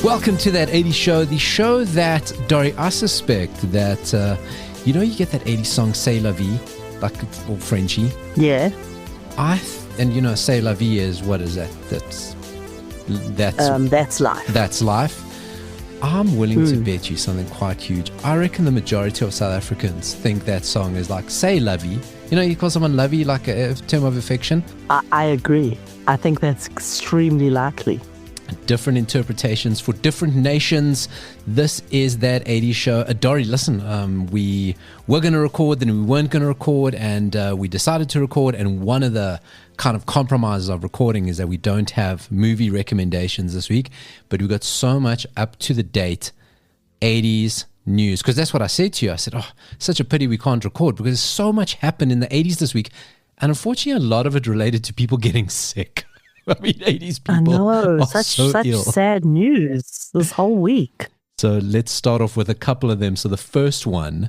Welcome to That 80s Show, the show that, Dory, I suspect that, you get that 80s song, C'est la vie, like, or Frenchy. Yeah. And C'est la vie is, what is that? That's life. That's life. I'm willing to bet you something quite huge. I reckon the majority of South Africans think that song is like, C'est la vie. You call someone lovey like a term of affection. I agree. I think that's extremely likely. Different interpretations for different nations. This is That 80s Show. Dory, listen, we were going to record, then we weren't going to record, and we decided to record. And one of the kind of compromises of recording is that we don't have movie recommendations this week, but we got so much up-to-the-date 80s news. Because that's what I said to you. I said, such a pity we can't record because so much happened in the 80s this week. And unfortunately, a lot of it related to people getting sick. I mean, 80s people are such ill. sad news this whole week. So let's start off with a couple of them. So the first one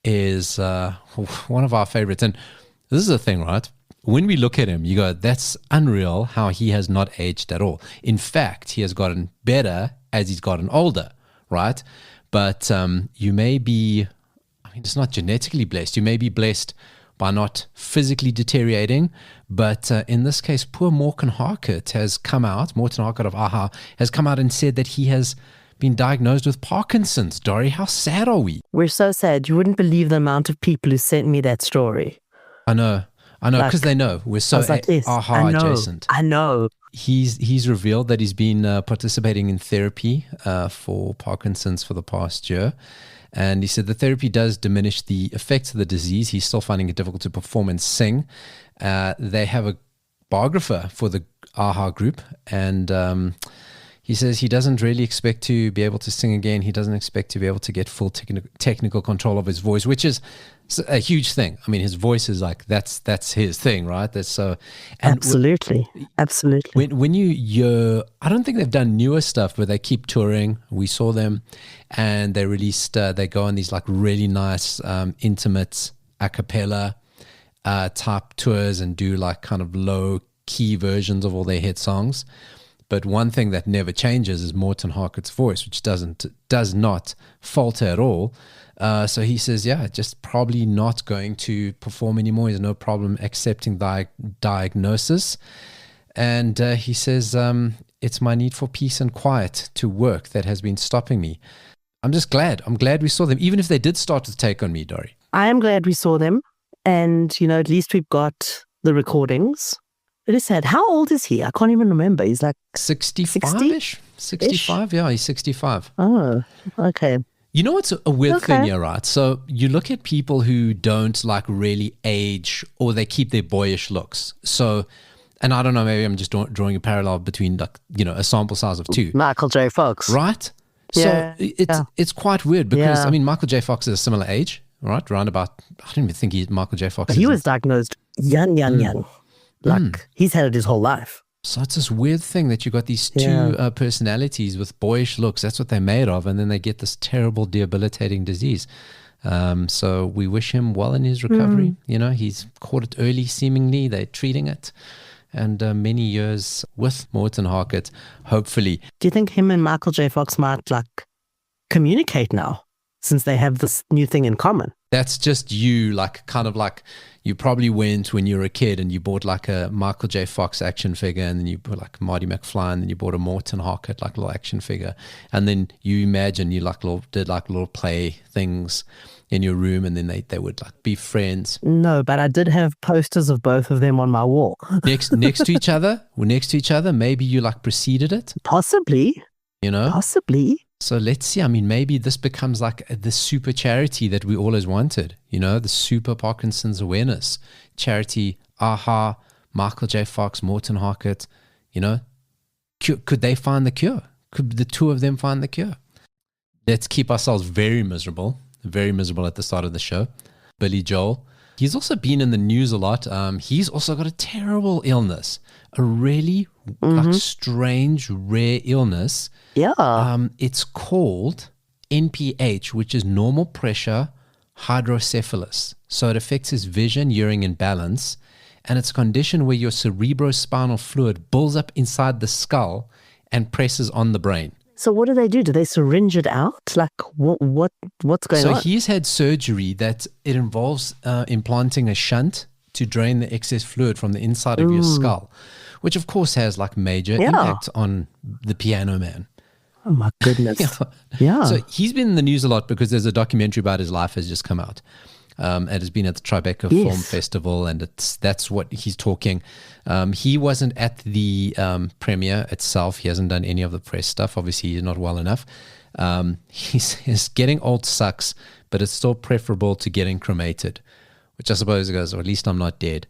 is one of our favorites. And this is the thing, right? When we look at him, you go, that's unreal how he has not aged at all. In fact, he has gotten better as he's gotten older, right? But you may be, it's not genetically blessed. You may be blessed by not physically deteriorating, but in this case, poor MortenHarket has come out, MortenHarket of AHA, has come out and said that he has been diagnosed with Parkinson's. Dory, how sad are we? We're so sad. You wouldn't believe the amount of people who sent me that story. I know, because they know. We're so AHA adjacent. I know. He's revealed that he's been participating in therapy for Parkinson's for the past year. And he said the therapy does diminish the effects of the disease. He's still finding it difficult to perform and sing. They have a biographer for the AHA group. And he says he doesn't really expect to be able to sing again. He doesn't expect to be able to get full technical control of his voice, which is a huge thing. I mean, his voice is like, that's his thing, right? That's so. Absolutely. Absolutely. When you I don't think they've done newer stuff, but they keep touring. We saw them and they released, they go on these like really nice, intimate a cappella type tours and do like kind of low key versions of all their hit songs. But one thing that never changes is MortenHarket's voice, which does not falter at all. So he says, just probably not going to perform anymore. He has no problem accepting diagnosis. And he says, it's my need for peace and quiet to work that has been stopping me. I'm just glad. I'm glad we saw them, even if they did start to take on me, Dory. I am glad we saw them. And, at least we've got the recordings. It is sad. How old is he? I can't even remember. He's like 65-ish? 65, yeah, he's 65. Oh, okay. You know what's a weird thing here, right? So you look at people who don't like really age or they keep their boyish looks. So, and I don't know, maybe I'm just drawing a parallel between like, a sample size of two. MichaelJFox. Right? Yeah, so it's quite weird because, MichaelJFox is a similar age, right? Round about, I don't even think MichaelJFox is. He was diagnosed young. Like, he's had it his whole life. So it's this weird thing that you got these two personalities with boyish looks. That's what they're made of. And then they get this terrible, debilitating disease. So we wish him well in his recovery. He's caught it early, seemingly. They're treating it. And many years with MortenHarket, hopefully. Do you think him and MichaelJFox might, communicate now since they have this new thing in common? That's just you, kind of like you probably went when you were a kid and you bought like a MichaelJFox action figure and then you put like Marty McFly and then you bought a MortenHarket like little action figure and then you imagine you did little play things in your room and then they would be friends. No, but I did have posters of both of them on my wall. next to each other? Next to each other? Maybe you preceded it? Possibly. Possibly. So let's see. I mean, maybe this becomes like the super charity that we always wanted, the super Parkinson's awareness charity. AHA, MichaelJFox, MortenHarket, could they find the cure? Could the two of them find the cure? Let's keep ourselves very miserable at the start of the show. BillyJoel. He's also been in the news a lot. He's also got a terrible illness, a really strange, rare illness. Yeah. It's called NPH, which is normal pressure hydrocephalus. So it affects his vision, hearing, and balance. And it's a condition where your cerebrospinal fluid builds up inside the skull and presses on the brain. So what do they do? Do they syringe it out? Like what's going on? So he's had surgery that it involves implanting a shunt to drain the excess fluid from the inside of your skull, which of course has like major impact on the piano man. Oh my goodness. Yeah. So he's been in the news a lot because there's a documentary about his life has just come out. It has been at the Tribeca Film Festival, and that's what he's talking. He wasn't at the premiere itself. He hasn't done any of the press stuff. Obviously, he's not well enough. He says getting old sucks, but it's still preferable to getting cremated, which I suppose goes, or at least I'm not dead.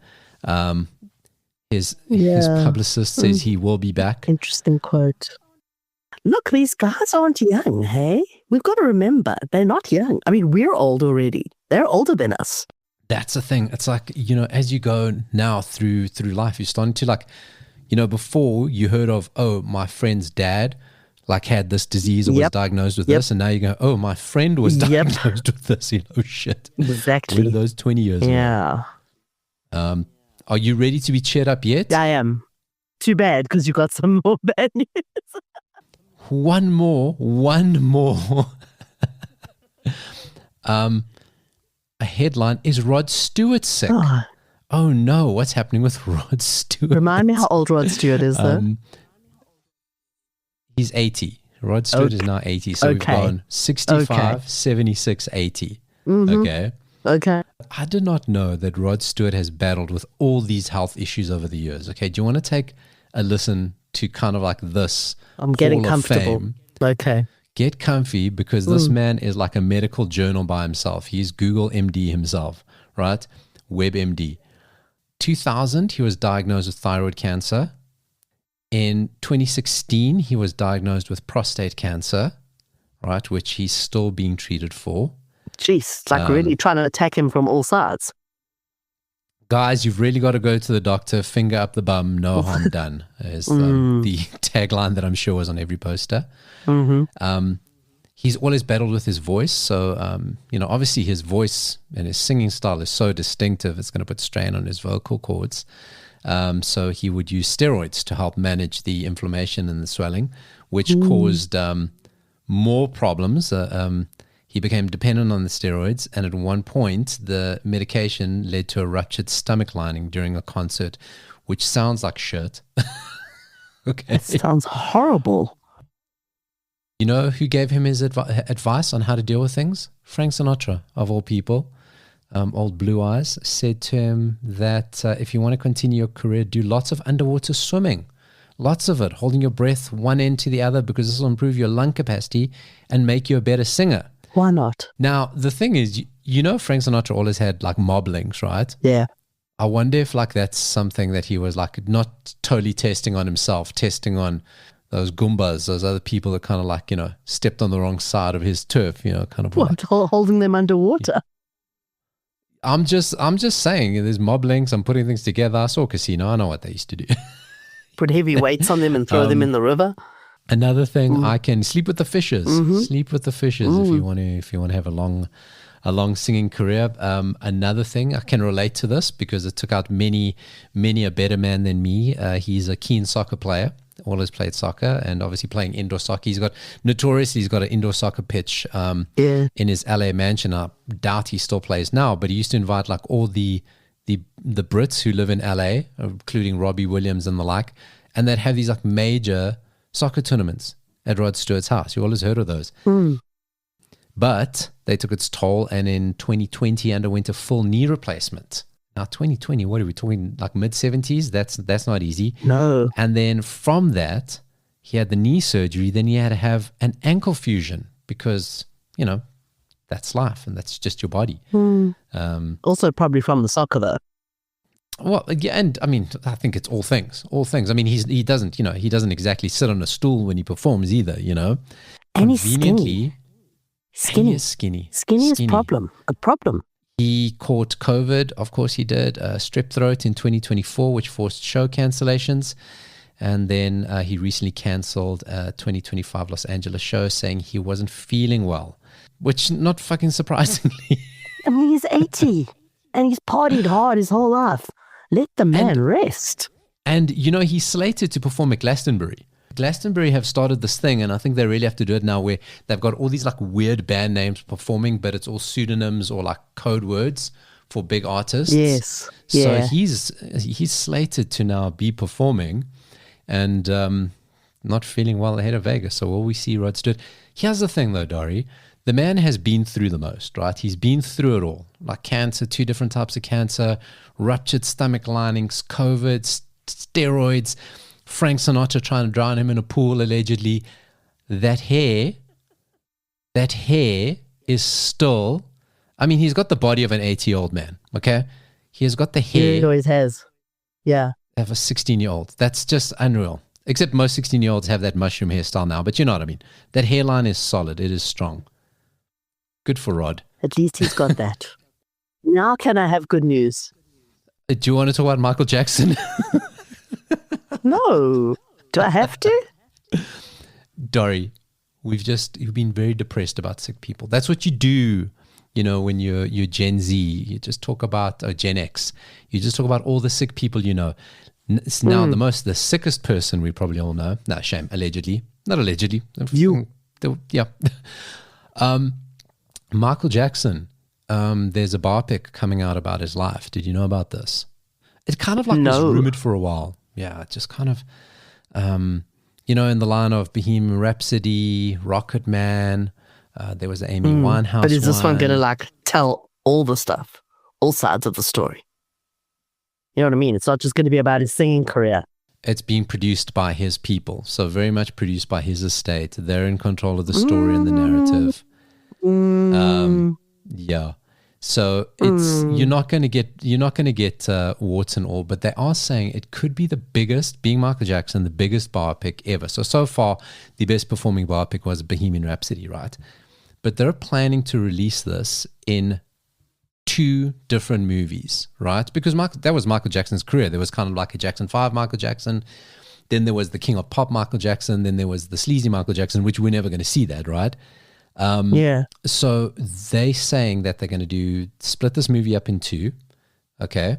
His publicist says he will be back. Interesting quote. Look, these guys aren't young, hey? We've got to remember, they're not young. I mean, we're old already. They're older than us. That's the thing. It's like, as you go now through life, you're starting to like, before you heard of, oh, my friend's dad like had this disease or was diagnosed with this. And now you go, oh, my friend was diagnosed with this. Shit. Exactly. Where did those 20 years Yeah. ago? Are you ready to be cheered up yet? I am. Too bad, because you got some more bad news. One more. A headline is RodStewart sick. Oh no, what's happening with RodStewart? Remind me how old RodStewart is though. He's 80. RodStewart is now 80. So we've gone 65, 76, 80. Okay. I did not know that RodStewart has battled with all these health issues over the years. Okay, do you want to take a listen to kind of like this? I'm getting comfortable. Okay. Get comfy, because this man is like a medical journal by himself. He's Google MD himself, right? WebMD. 2000, he was diagnosed with thyroid cancer. In 2016, he was diagnosed with prostate cancer, right? Which he's still being treated for. Jeez, it's like really trying to attack him from all sides. Guys, you've really got to go to the doctor, finger up the bum, no harm done, is the tagline that I'm sure was on every poster. He's always battled with his voice. So, obviously his voice and his singing style is so distinctive, it's going to put strain on his vocal cords. So he would use steroids to help manage the inflammation and the swelling, which caused more problems. He became dependent on the steroids, and at one point, the medication led to a ruptured stomach lining during a concert, which sounds like shit. Okay. It sounds horrible. You know who gave him his advice on how to deal with things? Frank Sinatra, of all people. Old Blue Eyes said to him that if you want to continue your career, do lots of underwater swimming. Lots of it, holding your breath one end to the other, because this will improve your lung capacity and make you a better singer. Why not? Now, the thing is, Frank Sinatra always had like moblings, right? Yeah. I wonder if like that's something that he was like not totally testing on himself, testing on those Goombas, those other people that kind of like, stepped on the wrong side of his turf, kind of what, like holding them underwater? I'm just saying, there's moblings, I'm putting things together. I saw Casino, I know what they used to do. Put heavy weights on them and throw them in the river. Another thing, I can sleep with the fishes. Sleep with the fishes if you want to have a long singing career. Another thing, I can relate to this because it took out many a better man than me. He's a keen soccer player. Always played soccer, and obviously playing indoor soccer. He's got an indoor soccer pitch in his LA mansion. I doubt he still plays now, but he used to invite like all the Brits who live in LA, including Robbie Williams and the like, and they'd have these like major soccer tournaments at RodStewart's house. You always heard of those. But they took its toll, and in 2020 underwent a full knee replacement. Now 2020, what are we talking, like mid-70s? That's not easy. No. And then from that, he had the knee surgery. Then he had to have an ankle fusion because, that's life and that's just your body. Also probably from the soccer though. Well, yeah, and I mean, I think it's all things. I mean, he doesn't exactly sit on a stool when he performs either, And he's skinny. He is skinny. Skinny is a problem. He caught COVID, of course he did, strep throat in 2024, which forced show cancellations. And then he recently canceled a 2025 Los Angeles show, saying he wasn't feeling well, which not fucking surprisingly. I mean, he's 80 and he's partied hard his whole life. Let the man rest. And, he's slated to perform at Glastonbury. Glastonbury have started this thing, and I think they really have to do it now, where they've got all these like weird band names performing, but it's all pseudonyms or like code words for big artists. Yes. So Yeah. he's slated to now be performing, and not feeling well ahead of Vegas. So will we see RodStewart? Here's the thing though, Dari. The man has been through the most, right? He's been through it all, like cancer, 2 different types of cancer, ruptured stomach linings, COVID, steroids, Frank Sinatra trying to drown him in a pool, allegedly. That hair is still, I mean, he's got the body of an 80-year-old man, okay? He has got the hair. He always has. Yeah. Of a 16-year-old. That's just unreal. Except most 16-year-olds have that mushroom hairstyle now, but you know what I mean. That hairline is solid. It is strong. Good for Rod. At least he's got that. Now can I have good news? Do you want to talk about Michael Jackson? No. Do I have to? Dory, you've been very depressed about sick people. That's what you do, when you're Gen Z. You just talk about, Gen X. You just talk about all the sick people you know. Now, the sickest person we probably all know. No, shame. Allegedly. Not allegedly. You. Yeah. Michael Jackson. There's a biopic coming out about his life. Did you know about this? It kind of was rumored for a while. Yeah, just kind of, in the line of Bohemian Rhapsody, Rocket Man. There was the Amy Winehouse. But is this one going to tell all the stuff, all sides of the story? You know what I mean? It's not just going to be about his singing career. It's being produced by his people, so very much produced by his estate. They're in control of the story and the narrative. Yeah. So you're not going to get warts and all, but they are saying it could be the biggest, being Michael Jackson, the biggest biopic ever. So far, the best performing biopic was Bohemian Rhapsody, right? But they're planning to release this in 2 different movies, right? Because that was Michael Jackson's career. There was kind of like a Jackson 5 Michael Jackson. Then there was the King of Pop Michael Jackson. Then there was the sleazy Michael Jackson, which we're never going to see that, right? Yeah. So they saying that they're going to split this movie up in 2. Okay.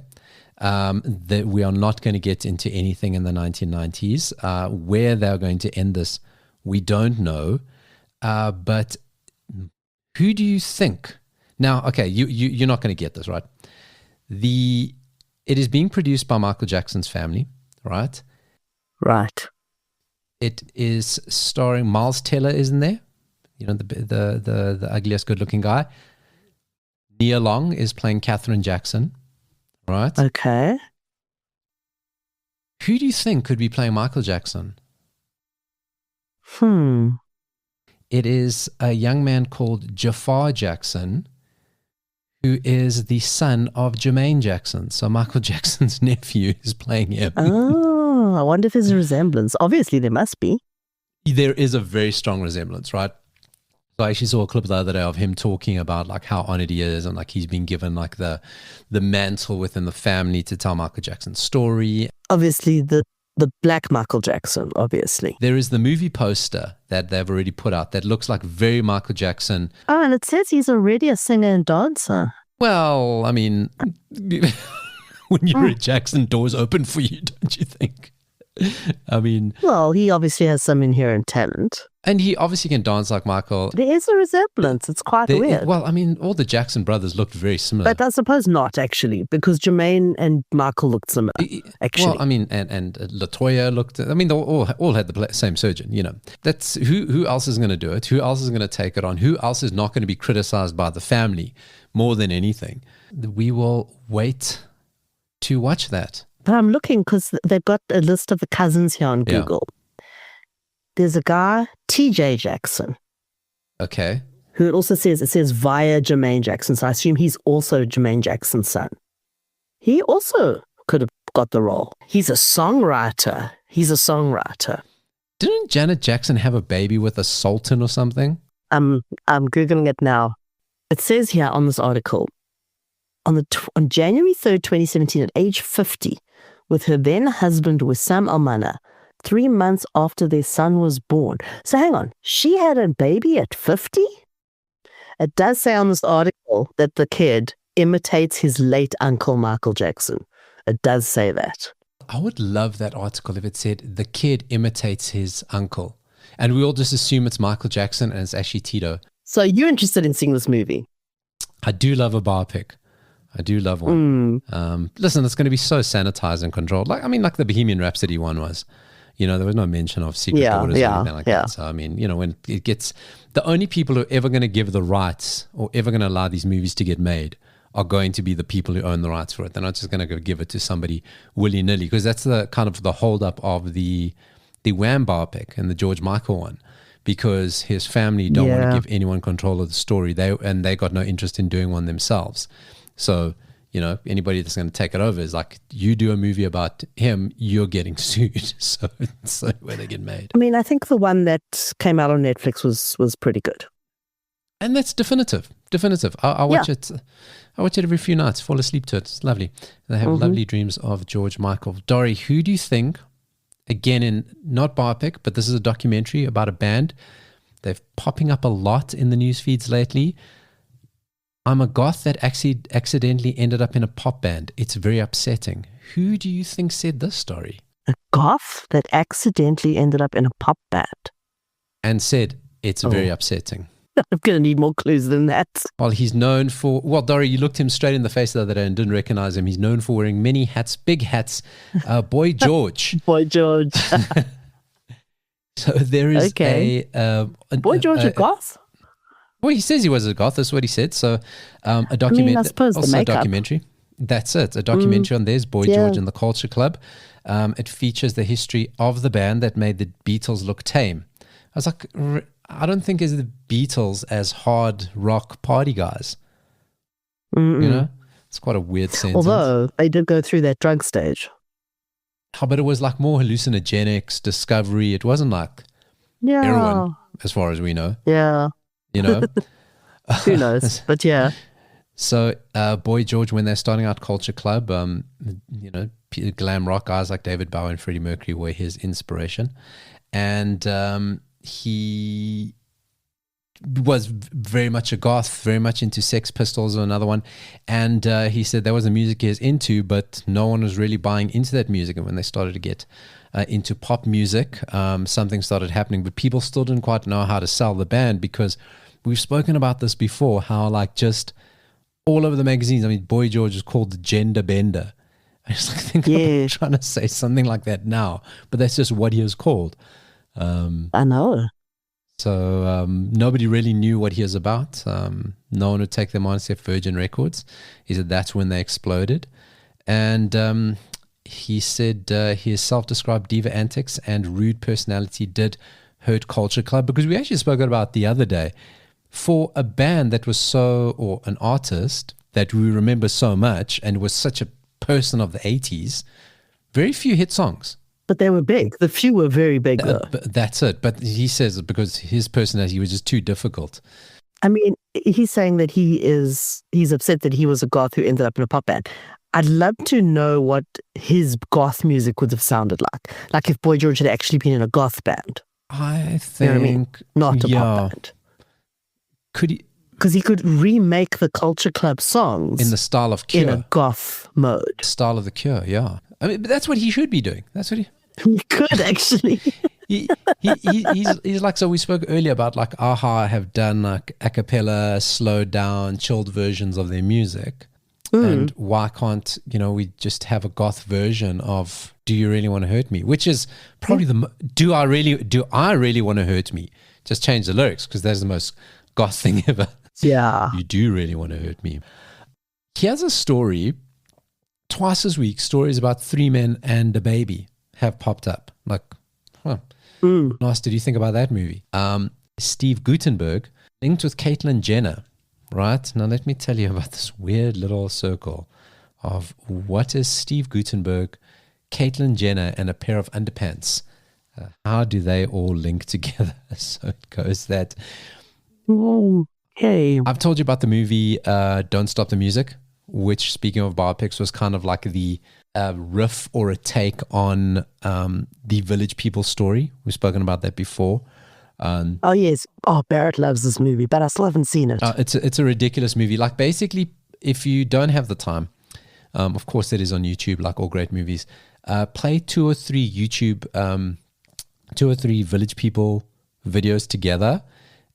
That we are not going to get into anything in the 1990s. Where they're going to end this, we don't know. But who do you think? Now, okay, you're not going to get this, right? It is being produced by Michael Jackson's family, right? Right. It is starring Miles Teller, isn't there? The ugliest good-looking guy. Nia Long is playing Katherine Jackson, right? Okay. Who do you think could be playing Michael Jackson? It is a young man called JafarJackson, who is the son of Jermaine Jackson. So Michael Jackson's nephew is playing him. Oh, I wonder if there's a resemblance. Obviously, there must be. There is a very strong resemblance, right? So I actually saw a clip the other day of him talking about how honored he is, and he's been given the mantle within the family to tell Michael Jackson's story. Obviously, the black Michael Jackson, obviously. There is the movie poster that they've already put out that looks like very Michael Jackson. Oh, and it says he's already a singer and dancer. Well, I mean, when you're a Jackson, doors open for you, don't you think? I mean... Well, he obviously has some inherent talent. And he obviously can dance like Michael. There is a resemblance. It's quite weird. Well, I mean, all the Jackson brothers looked very similar. But I suppose not, actually, because Jermaine and Michael looked similar, actually. Well, I mean, and LaToya looked... I mean, they all had the same surgeon, That's who else is going to do it? Who else is going to take it on? Who else is not going to be criticized by the family more than anything? We will wait to watch that. But I'm looking because they've got a list of the cousins here on Google. There's a guy, TJ Jackson. Okay. Who it says via Jermaine Jackson. So I assume he's also Jermaine Jackson's son. He also could have got the role. He's a songwriter. Didn't Janet Jackson have a baby with a sultan or something? I'm Googling it now. It says here on this article, on January 3rd, 2017, at age 50, with her then husband Wissam Almana, 3 months after their son was born. So hang on, she had a baby at 50? It does say on this article that the kid imitates his late uncle Michael Jackson. It does say that. I would love that article if it said the kid imitates his uncle. And we all just assume it's MichaelJackson and it's actually Tito. So you're interested in seeing this movie? I do love a biopic. I do love one. Listen, it's going to be so sanitized and controlled. Like the Bohemian Rhapsody one was. There was no mention of secret orders or anything like that. So, when it gets... The only people who are ever going to give the rights or ever going to allow these movies to get made are going to be the people who own the rights for it. They're not just going to go give it to somebody willy-nilly, because that's the kind of the holdup of the Wham biopic and the George Michael one, because his family don't want to give anyone control of the story. They got no interest in doing one themselves. So, anybody that's going to take it over is like, you do a movie about him, you're getting sued. So it's where they get made. I think the one that came out on Netflix was pretty good. And that's definitive. I watch it. I watch it every few nights, fall asleep to it. It's lovely. They have lovely dreams of George Michael. Dori, who do you think, again, in not biopic, but this is a documentary about a band. They're popping up a lot in the news feeds lately. I'm a goth that accidentally ended up in a pop band. It's very upsetting. Who do you think said this story? A goth that accidentally ended up in a pop band. And said, it's very upsetting. I'm going to need more clues than that. Well, he's known for... Well, Dori, you looked him straight in the face the other day and didn't recognize him. He's known for wearing many hats, big hats. BoyGeorge. BoyGeorge. So there is a... BoyGeorge a goth? Well, he says he was a goth. That's what he said. So a documentary... I suppose the makeup. A documentary. That's it. A documentary on There's BoyGeorge and the Culture Club. It features the history of the band that made the Beatles look tame. I was like... I don't think it's the Beatles as hard rock party guys. It's quite a weird sentence. Although they did go through that drug stage. But it was like more hallucinogenics, discovery. It wasn't like heroin, as far as we know. Yeah. Who knows? But yeah. So BoyGeorge, when they're starting out Culture Club, glam rock guys like David Bowie and Freddie Mercury were his inspiration. And he was very much a goth, very much into Sex Pistols or another one. And he said that was the music he was into, but no one was really buying into that music. And when they started to get into pop music, something started happening. But people still didn't quite know how to sell the band, because we've spoken about this before, how like just all over the magazines, BoyGeorge is called the gender bender. I just think I'm trying to say something like that now, but that's just what he is called. I know. So nobody really knew what he was about. No one would take them on except Virgin Records. He said that's when they exploded. And he said his self-described diva antics and rude personality did hurt Culture Club, because we actually spoke about the other day. For a band that was or an artist that we remember so much and was such a person of the 80s, very few hit songs. But they were big. The few were very big, though. That's it. But he says because his personality was just too difficult. He's saying that he's upset that he was a goth who ended up in a pop band. I'd love to know what his goth music would have sounded like. Like if BoyGeorge had actually been in a goth band. I think... Not a pop band. Could he... Because he could remake the Culture Club songs... in the style of Cure. In a goth mode. Style of the Cure, yeah. But that's what he should be doing. That's what he could actually. He's like, so we spoke earlier about like AHA have done like a cappella, slowed down, chilled versions of their music. And why can't, we just have a goth version of Do You Really Want to Hurt Me? Which is probably do I really want to hurt me? Just change the lyrics, because that's the most goth thing ever. Yeah. You do really want to hurt me. Here's a story. Twice this week, stories about 3 men and a baby have popped up. Like, nice. Did you think about that movie? Steve Guttenberg linked with Caitlyn Jenner, right? Now, let me tell you about this weird little circle of what is Steve Guttenberg, Caitlyn Jenner, and a pair of underpants. How do they all link together? So it goes that... Okay. I've told you about the movie Don't Stop the Music, which, speaking of biopics, was kind of like the riff or a take on the Village People story. We've spoken about that before. Oh, yes. Oh, Barrett loves this movie, but I still haven't seen it. It's a ridiculous movie. Like, basically, if you don't have the time, Of course, it is on YouTube, like all great movies. Play two or three Village People videos together,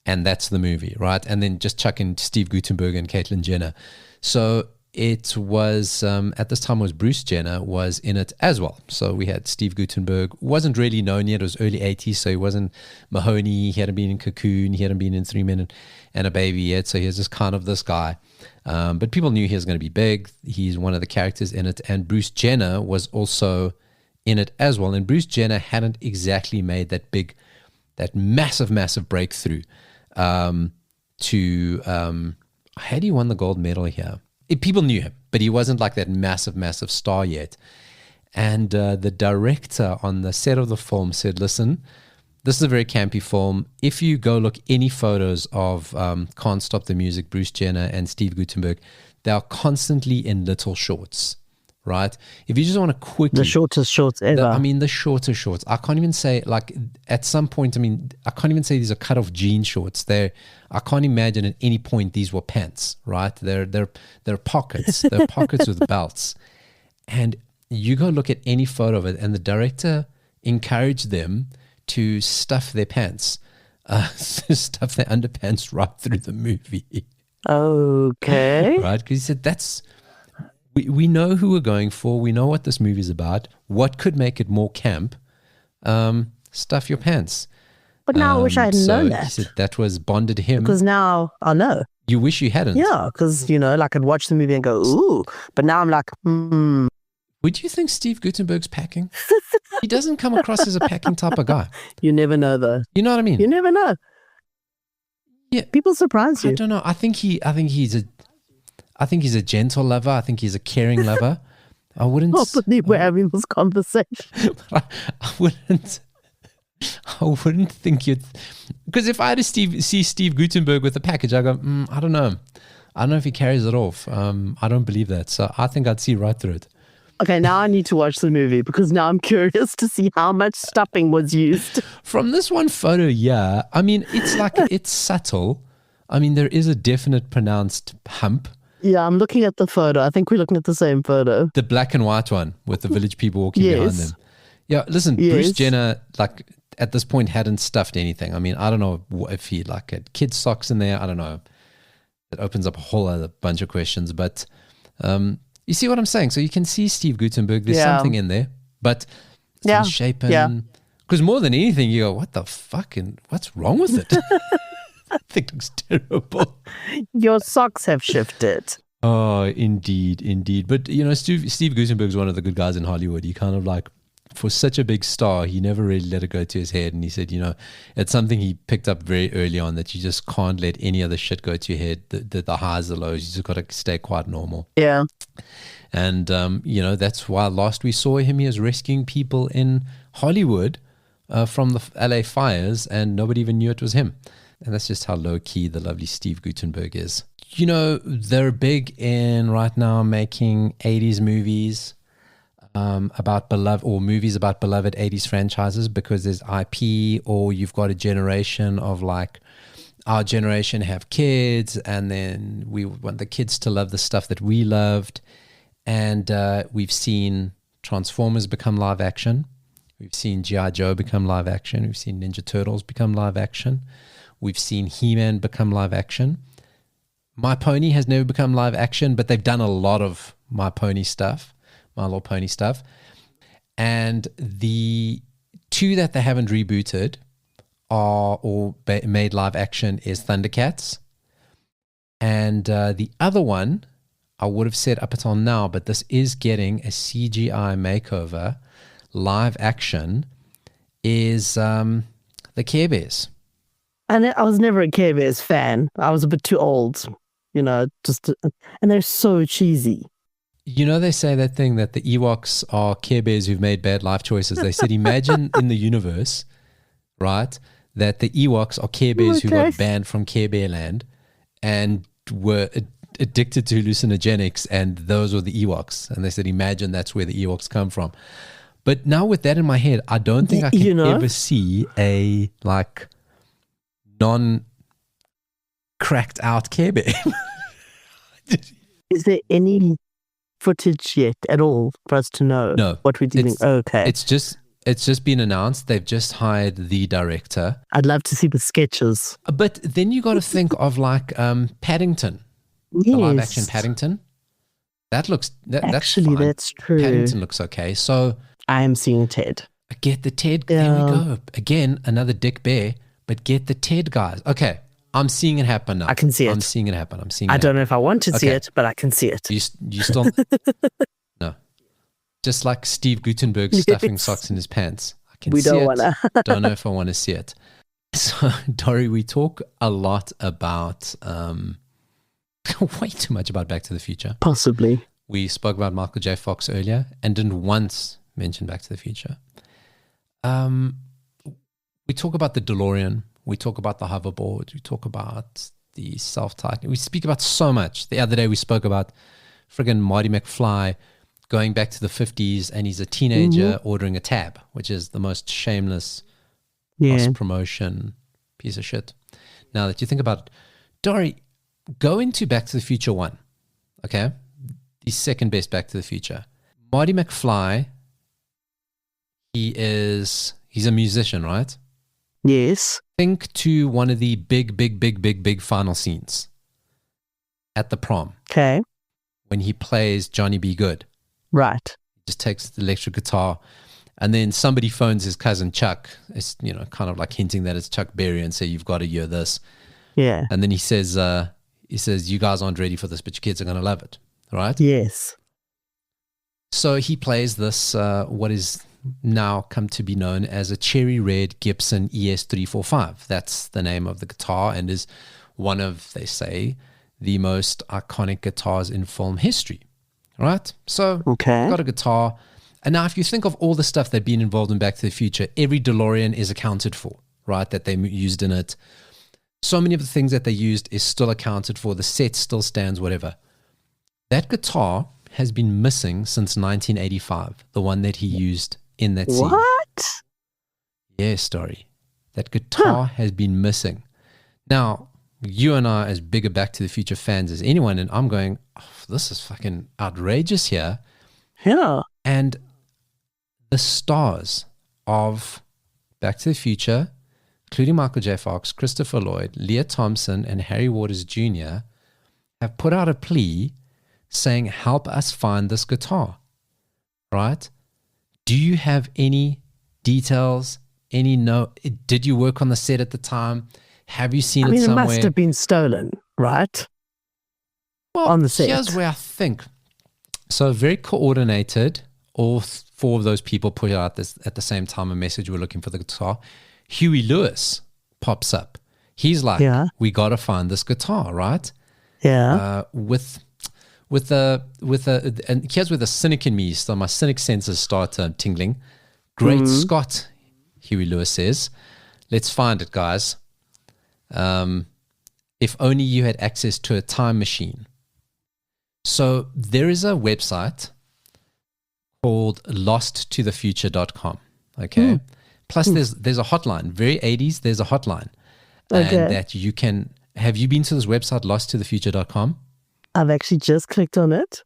and that's the movie, right? And then just chuck in Steve Guttenberg and Caitlyn Jenner. So it was, at this time, was Bruce Jenner was in it as well. So we had Steve Guttenberg, wasn't really known yet. It was early 80s, so he wasn't Mahoney. He hadn't been in Cocoon. He hadn't been in 3 Men and a Baby yet. So he was just kind of this guy. But people knew he was going to be big. He's one of the characters in it. And Bruce Jenner was also in it as well. And Bruce Jenner hadn't exactly made that massive breakthrough had he won the gold medal here? People knew him, but he wasn't like that massive star yet. And the director on the set of the film said, listen, this is a very campy film. If you go look any photos of Can't Stop the Music, Bruce Jenner and Steve Guttenberg, they are constantly in little shorts, right? If you just want to quickly... The shortest shorts ever. The shortest shorts. I can't even say, like, at some point, I can't even say these are cut-off jean shorts. I can't imagine at any point these were pants, right? They're pockets. They're pockets with belts. And you go look at any photo of it, and the director encouraged them to stuff their pants, stuff their underpants right through the movie. Okay. Right? Because he said, we know who we're going for. We know what this movie's about. What could make it more camp? Stuff your pants. But now I wish I hadn't known that. He said that was bonded him. Because now I know. You wish you hadn't. Yeah, because, like I'd watch the movie and go, ooh. But now I'm like, Would you think Steve Guttenberg's packing? He doesn't come across as a packing type of guy. You never know, though. You know what I mean? You never know. Yeah. People surprise you. I don't know. I think he's a gentle lover. I think he's a caring lover. I wouldn't. I believe we're having this conversation. I wouldn't think you'd. Because if I had to see Steve Guttenberg with a package, I go, I don't know. I don't know if he carries it off. I don't believe that. So I think I'd see right through it. Okay, now I need to watch the movie because now I'm curious to see how much stuffing was used. From this one photo, yeah. It's like, it's subtle. There is a definite pronounced hump. Yeah, I'm looking at the photo. I think we're looking at the same photo. The black and white one with the Village People walking behind them. Yeah, listen, Bruce Jenner, like, at this point hadn't stuffed anything. I don't know if he had kids' socks in there. I don't know. It opens up a whole other bunch of questions. But you see what I'm saying? So you can see Steve Guttenberg. There's something in there. But it's misshapen. Because more than anything, you go, what the fuck? And what's wrong with it? That thing looks terrible. Your socks have shifted. Oh, indeed. But, Steve Guttenberg's one of the good guys in Hollywood. He kind of for such a big star, he never really let it go to his head. And he said, it's something he picked up very early on, that you just can't let any other shit go to your head, the highs, the lows. You just got to stay quite normal. Yeah. And, that's why last we saw him, he was rescuing people in Hollywood from the LA fires, and nobody even knew it was him. And that's just how low-key the lovely Steve Guttenberg is. They're big in right now making 80s movies about beloved, or movies about beloved 80s franchises, because there's IP, or you've got a generation of our generation have kids, and then we want the kids to love the stuff that we loved. And we've seen Transformers become live action. We've seen G.I. Joe become live action. We've seen Ninja Turtles become live action. We've seen He-Man become live action. My Pony has never become live action, but they've done a lot of My Little Pony stuff. And the two that they haven't rebooted made live action is Thundercats. And the other one, I would have said up until now, but this is getting a CGI makeover, live action, is the Care Bears. And I was never a Care Bears fan. I was a bit too old, and they're so cheesy. They say that thing that the Ewoks are Care Bears who've made bad life choices. They said, imagine in the universe, right, that the Ewoks are Care Bears who got banned from Care Bear Land and were addicted to hallucinogenics, and those were the Ewoks. And they said, imagine that's where the Ewoks come from. But now with that in my head, I don't think I can ever see a non-cracked out Care Bear. Is there any footage yet at all for us to know what we're doing? Okay. It's just been announced. They've just hired the director. I'd love to see the sketches. But then you got to think of like Paddington, the live action Paddington. That looks that's fine. That's true. Paddington looks okay. So I am seeing Ted. Get the Ted. There we go. Again, another Dick Bear, but get the Ted guys. Okay, I'm seeing it happen now. I can see it. I'm seeing it happen. I don't know if I want to see it, but I can see it. You still no. Just like Steve Guttenberg stuffing socks in his pants. I can see it. Don't know if I want to see it. So, Dori, we talk a lot about way too much about Back to the Future. Possibly. We spoke about MichaelJFox earlier and didn't once mention Back to the Future. We talk about the DeLorean. We talk about the hoverboard. We talk about the self-tightening. We speak about so much. The other day we spoke about friggin' Marty McFly going back to the 50s, and he's a teenager ordering a tab, which is the most shameless cross-promotion piece of shit. Now that you think about it, Dori, go into Back to the Future 1, okay? The second best Back to the Future. Marty McFly, he's a musician, right? Yes. Think to one of the big final scenes at the prom. Okay. When he plays Johnny B. Good. Right. He just takes the electric guitar, and then somebody phones his cousin Chuck. It's, kind of like hinting that it's Chuck Berry, and say, you've got to hear this. Yeah. And then he says, you guys aren't ready for this, but your kids are going to love it. Right? Yes. So he plays this, what is now come to be known as a cherry red Gibson ES345. That's the name of the guitar, and is one of, they say, the most iconic guitars in film history. Right? So, got a guitar. And now if you think of all the stuff that's been involved in Back to the Future, every DeLorean is accounted for, right? That they used in it. So many of the things that they used is still accounted for. The set still stands, whatever. That guitar has been missing since 1985, the one that he used in that scene. What? Yeah, story. That guitar has been missing. Now, you and I, as bigger Back to the Future fans as anyone, and I'm going, this is fucking outrageous here. Yeah. And the stars of Back to the Future, including MichaelJFox, Christopher Lloyd, Leah Thompson, and Harry Waters Jr., have put out a plea saying, help us find this guitar. Right? Do you have any details? Did you work on the set at the time? Have you seen it somewhere? It must have been stolen, right? Well, on the set. Here's where I think. So very coordinated. All four of those people put out this at the same time a message, we're looking for the guitar. Huey Lewis pops up. He's like, we got to find this guitar, right? Yeah. And here's where the cynic in me, so my cynic senses start tingling. Great Scott, Huey Lewis says. Let's find it, guys. If only you had access to a time machine. So there is a website called LosttotheFuture.com. Okay. Plus there's a hotline. Very 80s, there's a hotline. Okay. And that you can, have you been to this website, LosttotheFuture.com? I've actually just clicked on it.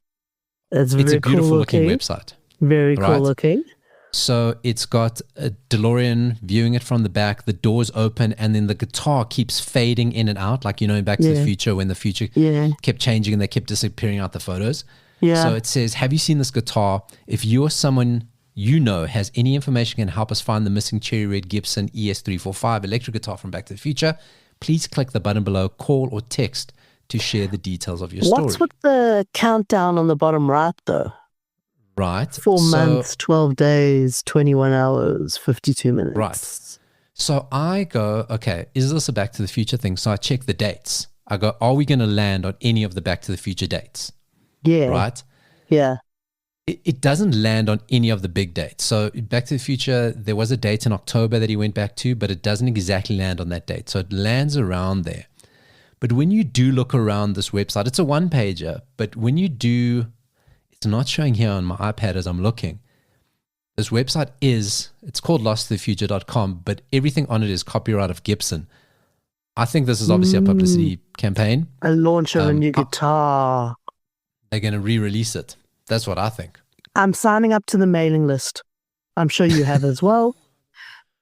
It's a beautiful looking website. Very cool looking. So it's got a DeLorean viewing it from the back, the doors open, and then the guitar keeps fading in and out, like, in Back to the Future, when the future kept changing and they kept disappearing out the photos. Yeah. So it says, have you seen this guitar? If you or someone has any information can help us find the missing cherry red Gibson ES345 electric guitar from Back to the Future, please click the button below, call or text to share the details of your story. What's with the countdown on the bottom right, though? Right. 4 months, 12 days, 21 hours, 52 minutes. Right. So I go, okay, is this a Back to the Future thing? So I check the dates. I go, are we going to land on any of the Back to the Future dates? Yeah. Right? Yeah. It doesn't land on any of the big dates. So Back to the Future, there was a date in October that he went back to, but it doesn't exactly land on that date. So it lands around there. But when you do look around this website, it's a one-pager, but when you do, it's not showing here on my iPad as I'm looking. This website it's called LosttotheFuture.com, but everything on it is copyright of Gibson. I think this is obviously a publicity campaign. A launch of a new guitar. They're going to re-release it. That's what I think. I'm signing up to the mailing list. I'm sure you have as well.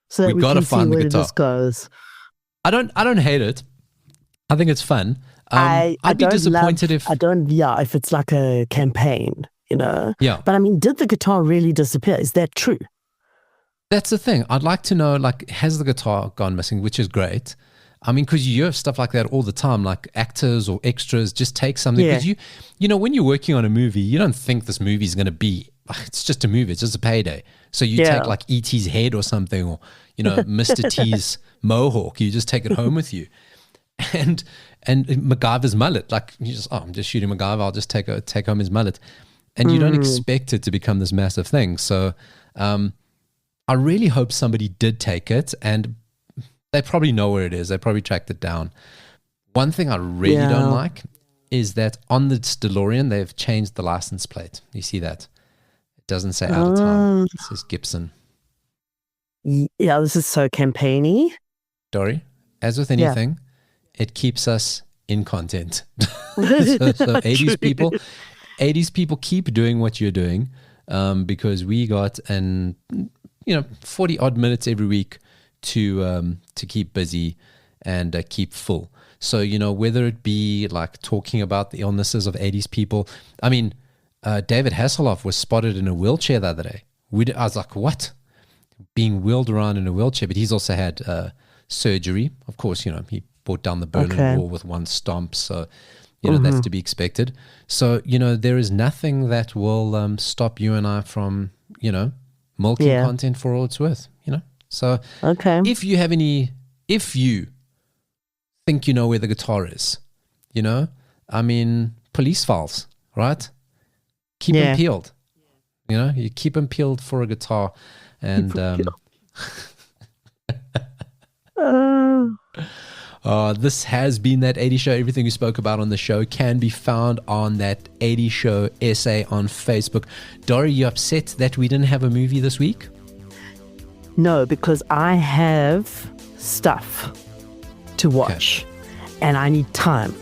So that we gotta can see find the where guitar. this goes. I don't hate it. I think it's fun. I'd be disappointed if it's like a campaign, you know. Yeah. But I mean, did the guitar really disappear? Is that true? That's the thing. I'd like to know, like, has the guitar gone missing, which is great. I mean, because you have stuff like that all the time, like actors or extras just take something. Because you know, when you're working on a movie, you don't think this movie is going to be, it's just a movie, it's just a payday. So you take like E.T.'s head or something, or, you know, Mr. T's mohawk, you just take it home with you. And MacGyver's mullet, like you just, I'm just shooting MacGyver, I'll just take home his mullet. And you don't expect it to become this massive thing. So I really hope somebody did take it, and they probably know where it is. They probably tracked it down. One thing I really don't like is that on the DeLorean, they've changed the license plate. You see that? It doesn't say out of time. It says Gibson. Yeah, this is so campaigny. Dory, as with anything, it keeps us in content. so 80s people keep doing what you're doing, because we got 40 odd minutes every week to keep busy and keep full. So, you know, whether it be like talking about the illnesses of 80s people. I mean, DavidHasselhoff was spotted in a wheelchair the other day. I was like, what? Being wheeled around in a wheelchair. But he's also had surgery. Of course, you know, he brought down the Berlin Wall with one stomp. So, you know, that's to be expected. So, you know, there is nothing that will stop you and I from, you know, milking content for all it's worth, you know? So if you think you know where the guitar is, you know, I mean, police files, right? Keep them peeled. You know, you keep them peeled for a guitar. And this has been That 80 Show. Everything we spoke about on the show can be found on That 80 Show essay on Facebook. Dory, you upset that we didn't have a movie this week? No, because I have stuff to watch and I need time.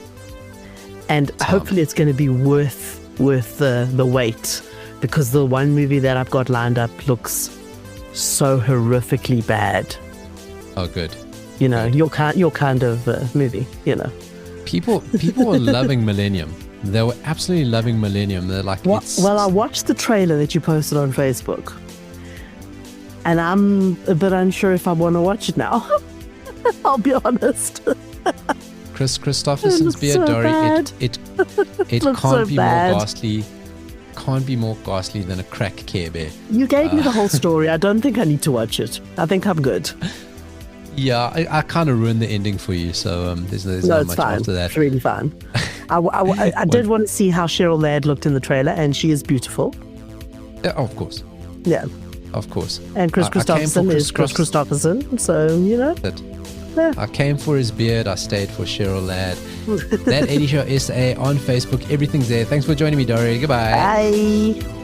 And hopefully it's going to be worth the wait, because the one movie that I've got lined up looks so horrifically bad. Oh, good. You know, your kind of movie, you know. People were loving Millennium. They were absolutely loving Millennium. They're like, well, I watched the trailer that you posted on Facebook, and I'm a bit unsure if I want to watch it now. I'll be honest. Chris Christopherson's beard, so Dory, it can't so be bad. more ghastly. Can't be more ghastly than a crack Care Bear. You gave me the whole story. I don't think I need to watch it. I think I'm good. Yeah, I kind of ruined the ending for you, so there's not much fine. after that. It's really fine. I did want to see how Cheryl Laird looked in the trailer, and she is beautiful. Yeah, of course. Yeah. Of course. And Chris Christopherson is Chris Christopherson, so, you know. I came for his beard, I stayed for Cheryl Laird. That 80 Show SA on Facebook, everything's there. Thanks for joining me, Dory. Goodbye. Bye.